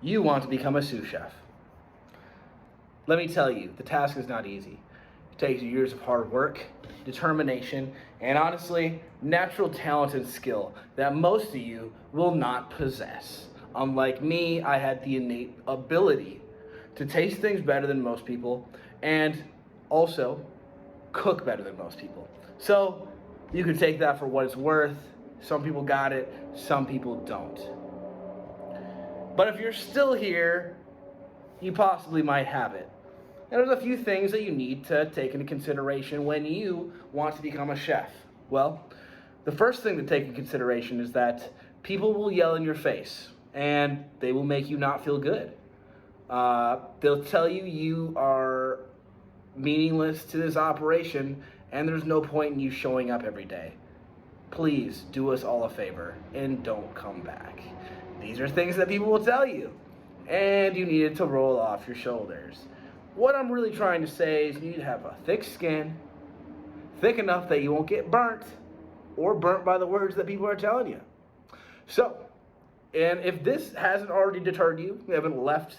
You want to become a sous chef. Let me tell you, the task is not easy. It takes years of hard work, determination, and honestly, natural talent and skill that most of you will not possess. Unlike me, I had the innate ability to taste things better than most people and also cook better than most people. So you can take that for what it's worth. Some people got it, some people don't. But if you're still here, you possibly might have it. And there's a few things that you need to take into consideration when you want to become a chef. Well, the first thing to take into consideration is that people will yell in your face and they will make you not feel good. They'll tell you you are meaningless to this operation and there's no point in you showing up every day. Please do us all a favor and don't come back. These are things that people will tell you, and you need it to roll off your shoulders. What I'm really trying to say is you need to have a thick skin, thick enough that you won't get burnt, or burnt by the words that people are telling you. So, and if this hasn't already deterred you, you haven't left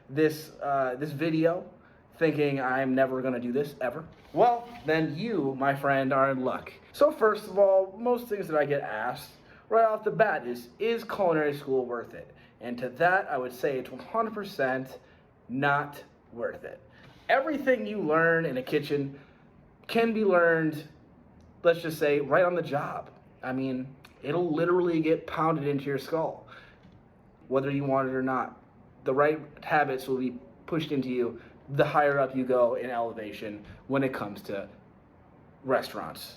this video thinking I'm never gonna do this ever, well, then you, my friend, are in luck. So first of all, most things that I get asked right off the bat is culinary school worth it? And to that, I would say it's 100% not worth it. Everything you learn in a kitchen can be learned, let's just say, right on the job. I mean, it'll literally get pounded into your skull, whether you want it or not. The right habits will be pushed into you the higher up you go in elevation when it comes to restaurants.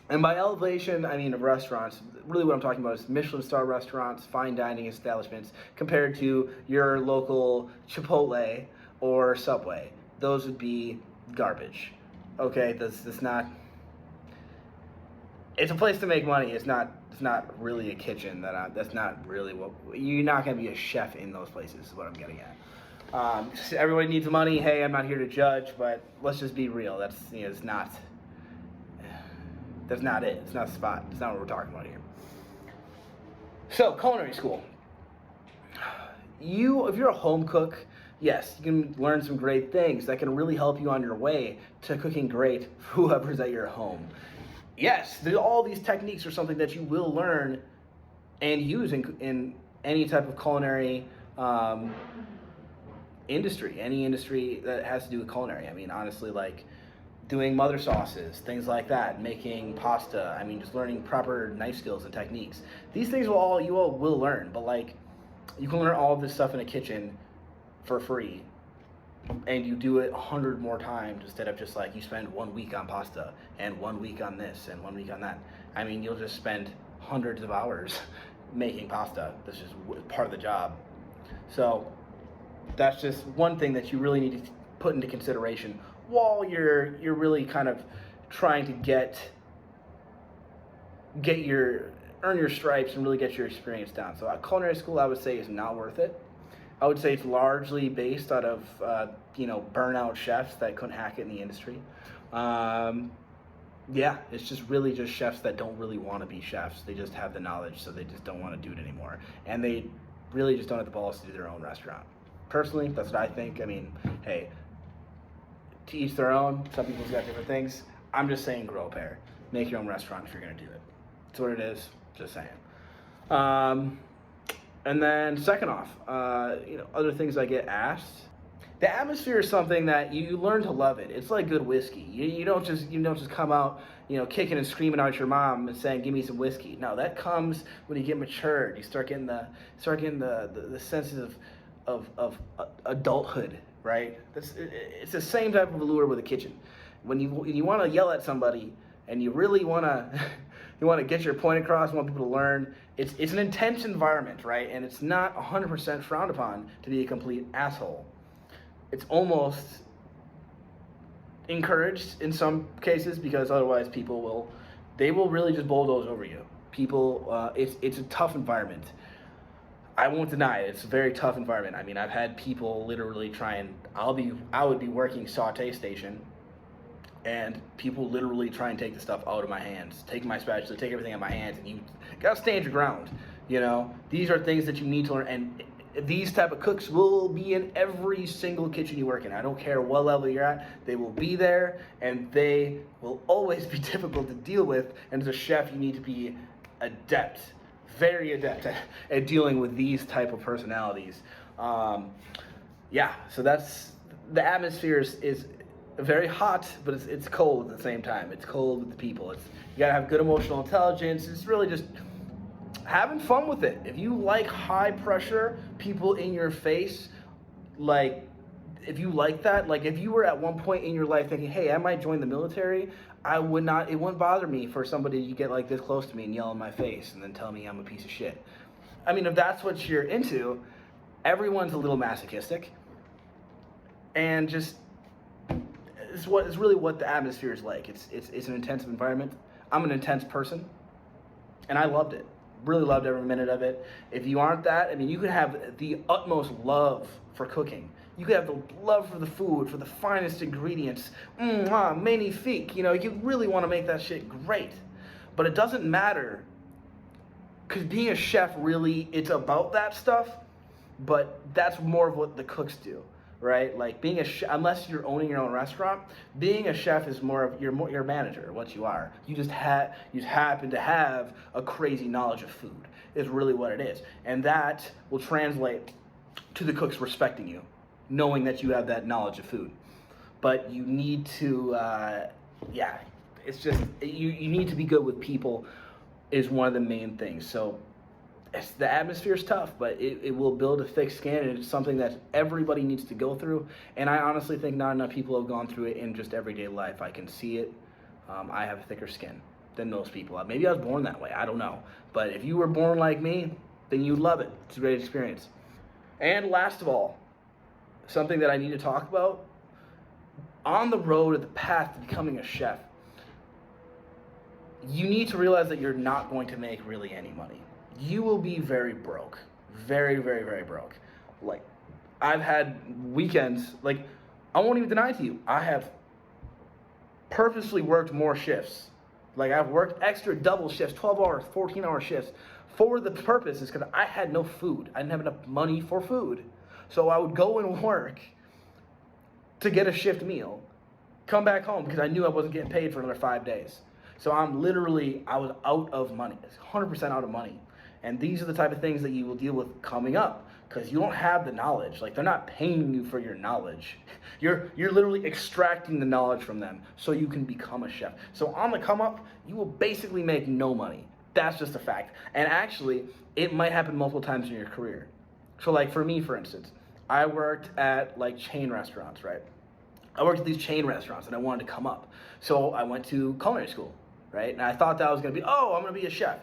And by elevation, I mean of restaurants. Really what I'm talking about is Michelin star restaurants, fine dining establishments, compared to your local Chipotle or Subway. Those would be garbage. Okay, that's not, it's a place to make money. It's not really a kitchen. That's not really what, you're not gonna be a chef in those places is what I'm getting at. Everybody needs money. Hey, I'm not here to judge, but let's just be real. That's not it. It's not the spot. It's not what we're talking about here. So, culinary school. If you're a home cook, yes, you can learn some great things that can really help you on your way to cooking great for whoever's at your home. Yes, all these techniques are something that you will learn and use in any type of culinary industry, any industry that has to do with culinary. I mean, honestly, like doing mother sauces, things like that, making pasta. I mean, just learning proper knife skills and techniques. These things you all will learn, but like you can learn all of this stuff in a kitchen for free, and you do it 100 more times instead of just like you spend 1 week on pasta and 1 week on this and 1 week on that. I mean, you'll just spend hundreds of hours making pasta. That's just part of the job. So that's just one thing that you really need to put into consideration while you're really kind of trying to earn your stripes and really get your experience down. So a culinary school, I would say, is not worth it. I would say it's largely based out of burnout chefs that couldn't hack it in the industry. Yeah, it's just really just chefs that don't really want to be chefs. They just have the knowledge, so they just don't want to do it anymore, and they really just don't have the balls to do their own restaurant. Personally, that's what I think. I mean, hey, to each their own. Some people's got different things. I'm just saying grow a pair. Make your own restaurant if you're going to do it. That's what it is. Just saying. And then second off, other things I get asked. The atmosphere is something that you learn to love it. It's like good whiskey. You don't just come out, kicking and screaming out your mom and saying, "Give me some whiskey." No, that comes when you get matured. You start getting the senses of adulthood, right? It's the same type of allure with a kitchen. When you want to yell at somebody and you really want to get your point across, want people to learn. It's an intense environment, right? And it's not 100% frowned upon to be a complete asshole. It's almost encouraged in some cases because otherwise people will really just bulldoze over you. People, it's a tough environment. I won't deny it. It's a very tough environment. I mean, I've had people literally I would be working saute station, and people literally try and take the stuff out of my hands, take my spatula, take everything out of my hands, and you gotta stand your ground. These are things that you need to learn, and these type of cooks will be in every single kitchen you work in. I don't care what level you're at, they will be there, and they will always be difficult to deal with. And as a chef, you need to be adept, very adept at dealing with these type of personalities. Yeah, so that's, the atmosphere is very hot, but it's cold at the same time. It's cold with the people. You gotta have good emotional intelligence. It's really just having fun with it. If you like high pressure, people in your face, like, if you like that, like if you were at one point in your life thinking, hey, I might join the military, it wouldn't bother me for somebody to get like this close to me and yell in my face and then tell me I'm a piece of shit. I mean, if that's what you're into, everyone's a little masochistic, and just it's really what the atmosphere is like. It's an intense environment. I'm an intense person, and I loved it. Really loved every minute of it. If you aren't that, I mean, you could have the utmost love for cooking. You could have the love for the food, for the finest ingredients. Magnifique. You know, you really want to make that shit great. But it doesn't matter, because being a chef, really, it's about that stuff, but that's more of what the cooks do, right? Like being a chef, unless you're owning your own restaurant, being a chef is more of, you're a manager, what you are. You just happen to have a crazy knowledge of food, is really what it is. And that will translate to the cooks respecting you, knowing that you have that knowledge of food. But you need to, it's just, you need to be good with people is one of the main things. So the atmosphere is tough, but it will build a thick skin, and it's something that everybody needs to go through. And I honestly think not enough people have gone through it in just everyday life. I can see it. I have a thicker skin than most people. Maybe I was born that way. I don't know. But if you were born like me, then you'd love it. It's a great experience. And last of all, something that I need to talk about, on the road to the path to becoming a chef, you need to realize that you're not going to make really any money. You will be very broke. Very, very, very broke. Like, I've had weekends, like, I won't even deny to you, I have purposely worked more shifts. Like, I've worked extra double shifts, 12-hour, 14-hour shifts, for the purpose is because I had no food. I didn't have enough money for food. So I would go and work to get a shift meal, come back home because I knew I wasn't getting paid for another 5 days. So I was out of money, 100% out of money. And these are the type of things that you will deal with coming up, because you don't have the knowledge. Like, they're not paying you for your knowledge. You're literally extracting the knowledge from them so you can become a chef. So on the come up, you will basically make no money. That's just a fact. And actually, it might happen multiple times in your career. So like for me, for instance, I worked at like chain restaurants, right? I worked at these chain restaurants and I wanted to come up. So I went to culinary school, right? And I thought that I was gonna be, I'm gonna be a chef.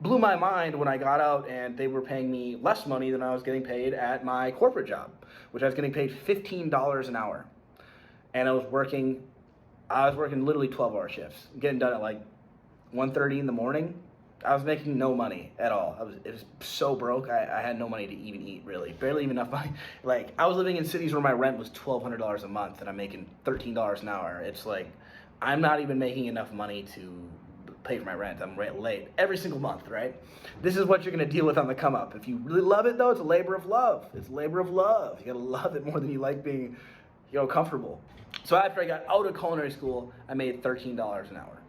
Blew my mind when I got out and they were paying me less money than I was getting paid at my corporate job, which I was getting paid $15 an hour. And I was working literally 12-hour shifts, getting done at like 1:30 in the morning. I was making no money at all. It was so broke. I had no money to even eat, really. Barely even enough money. Like, I was living in cities where my rent was $1,200 a month and I'm making $13 an hour. It's like, I'm not even making enough money to pay for my rent. I'm late every single month, right? This is what you're gonna deal with on the come up. If you really love it though, it's a labor of love. It's a labor of love. You gotta love it more than you like being, comfortable. So after I got out of culinary school, I made $13 an hour.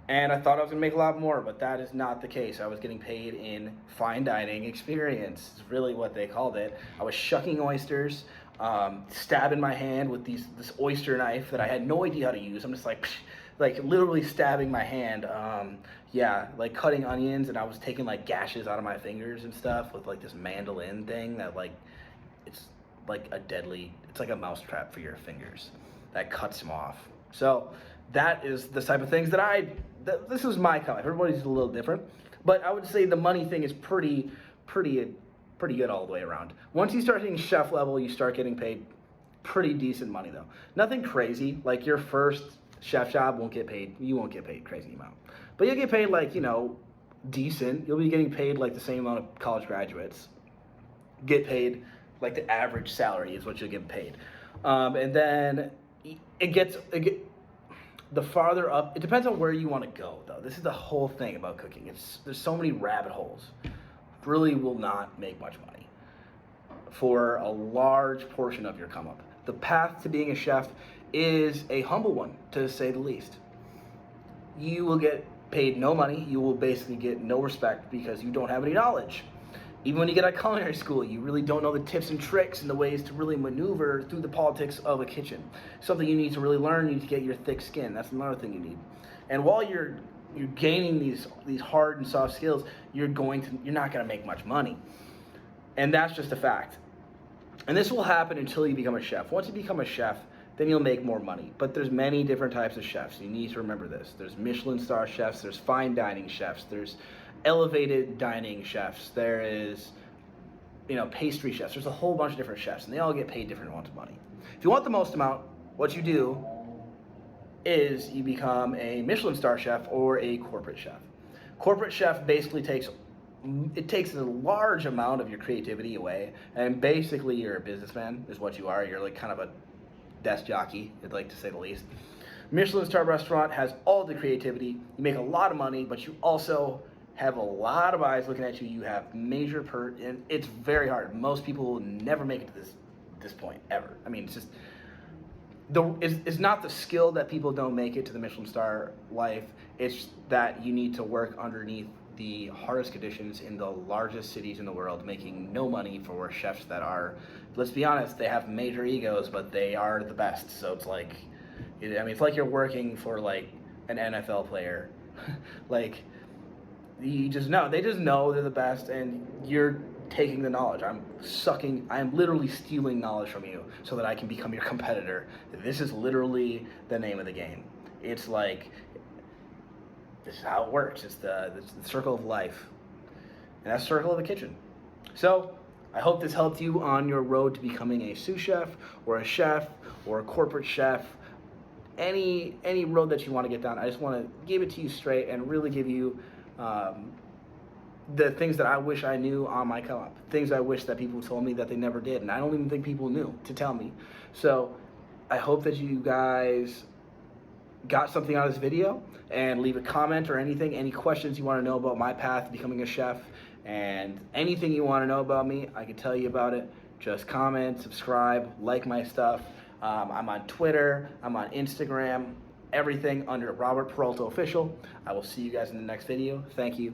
And I thought I was gonna make a lot more, but that is not the case. I was getting paid in fine dining experience. It's really what they called it. I was shucking oysters, stabbing my hand with this oyster knife that I had no idea how to use. I'm just like literally stabbing my hand. Like cutting onions, and I was taking like gashes out of my fingers and stuff with like this mandolin thing that it's like it's like a mousetrap for your fingers that cuts them off. So that is the type of things that this is my kind. Everybody's a little different, but I would say the money thing is pretty good all the way around. Once you start hitting chef level, you start getting paid pretty decent money though. Nothing crazy, like your first chef job you won't get paid crazy amount, but you'll get paid like, decent. You'll be getting paid like the same amount of college graduates get paid. Like the average salary is what you'll get paid. And then the farther up, it depends on where you want to go though. This is the whole thing about cooking. There's so many rabbit holes. Really will not make much money. for a large portion of your come up. The path to being a chef is a humble one, to say the least. You will get paid no money. You will basically get no respect because you don't have any knowledge. Even when you get out of culinary school, you really don't know the tips and tricks and the ways to really maneuver through the politics of a kitchen. Something you need to really learn, you need to get your thick skin. That's another thing you need. And while you're gaining these hard and soft skills, you're not gonna make much money. And that's just a fact. And this will happen until you become a chef. Once you become a chef, then you'll make more money. But there's many different types of chefs. You need to remember this. There's Michelin star chefs, there's fine dining chefs, there's elevated dining chefs, there is, pastry chefs. There's a whole bunch of different chefs, and they all get paid different amounts of money. If you want the most amount, what you do is you become a Michelin star chef or a corporate chef. Corporate chef basically takes a large amount of your creativity away, and basically you're a businessman is what you are. You're like kind of a desk jockey, I'd like to say the least. Michelin star restaurant has all the creativity. You make a lot of money, but you also have a lot of eyes looking at you. You have major and it's very hard. Most people will never make it to this point ever. I mean, it's just it's not the skill that people don't make it to the Michelin star life. It's that you need to work underneath the hardest conditions in the largest cities in the world, making no money for chefs that are, let's be honest, they have major egos, but they are the best. So it's like, it's like you're working for like an NFL player. Like, they just know they're the best, and you're taking the knowledge. I am literally stealing knowledge from you so that I can become your competitor. This is literally the name of the game. It's like, this is how it works. It's the circle of life, and that's circle of the kitchen. So I hope this helped you on your road to becoming a sous chef or a chef or a corporate chef. Any road that you want to get down, I just want to give it to you straight and really give you the things that I wish I knew on my come up, things I wish that people told me that they never did, and I don't even think people knew to tell me. So I hope that you guys got something out of this video, and leave a comment or anything, any questions you want to know about my path to becoming a chef, and anything you want to know about me, I can tell you about it. Just comment, subscribe, like my stuff. I'm on Twitter, I'm on Instagram, everything under Robert Peralta Official. I will see you guys in the next video. Thank you.